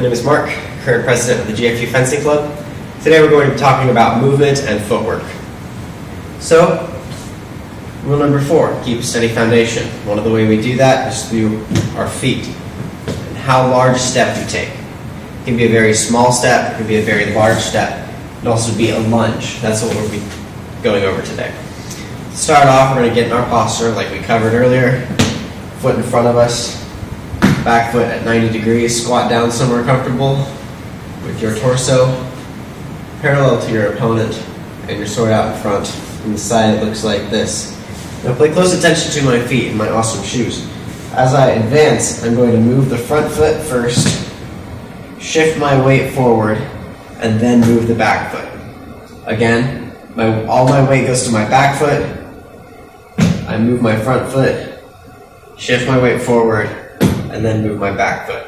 My name is Mark, current president of the GFU Fencing Club. Today we're going to be talking about movement and footwork. So, rule number 4, keep a steady foundation. One of the ways we do that is through our feet and how large step you take. It can be a very small step, it can be a very large step. It can also be a lunge. That's what we'll be going over today. To start off, we're going to get in our posture like we covered earlier. Foot in front of us, back foot at 90 degrees, squat down somewhere comfortable with your torso parallel to your opponent and your sword out in front. From the side it looks like this. Now pay close attention to my feet and my awesome shoes. As I advance, I'm going to move the front foot first, shift my weight forward, and then move the back foot. Again, all my weight goes to my back foot, I move my front foot, shift my weight forward, and then move my back foot.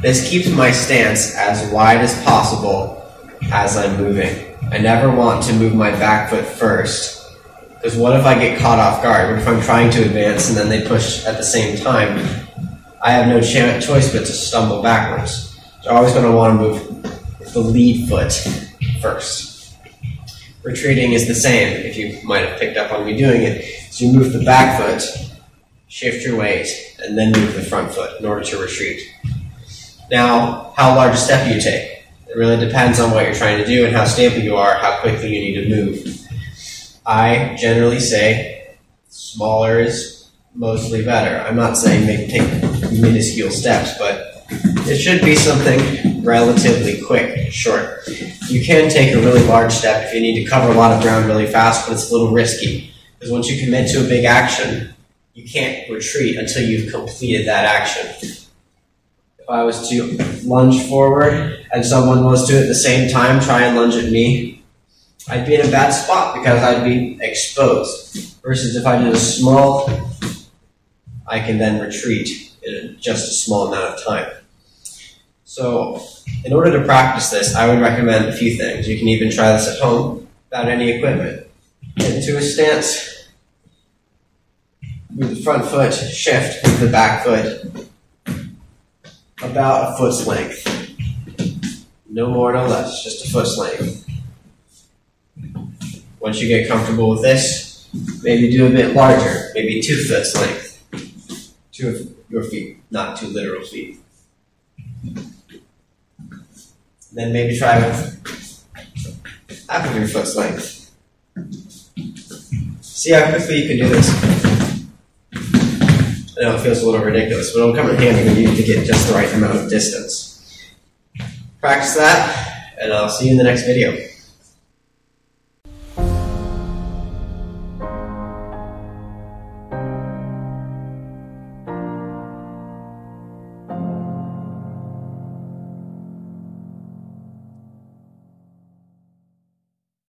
This keeps my stance as wide as possible as I'm moving. I never want to move my back foot first, because what if I get caught off guard? What if I'm trying to advance and then they push at the same time? I have no choice but to stumble backwards. So I'm always going to want to move the lead foot first. Retreating is the same, if you might have picked up on me doing it. So you move the back foot, shift your weight, and then move the front foot in order to retreat. Now, how large a step do you take? It really depends on what you're trying to do and how stable you are, how quickly you need to move. I generally say smaller is mostly better. I'm not saying maybe take minuscule steps, but it should be something relatively quick, short. You can take a really large step if you need to cover a lot of ground really fast, but it's a little risky. Because once you commit to a big action, you can't retreat until you've completed that action. If I was to lunge forward and someone was to at the same time try and lunge at me, I'd be in a bad spot because I'd be exposed. Versus if I did a small, I can then retreat in just a small amount of time. So in order to practice this, I would recommend a few things. You can even try this at home without any equipment. Get into a stance. Move the front foot, shift with the back foot about a foot's length. No more, no less, just a foot's length. Once you get comfortable with this, maybe do a bit larger, maybe 2 foot's length. 2 of your feet, not 2 literal feet. Then maybe try with half of your foot's length. See how quickly you can do this. I know it feels a little ridiculous, but it'll come in handy when you need to get just the right amount of distance. Practice that, and I'll see you in the next video.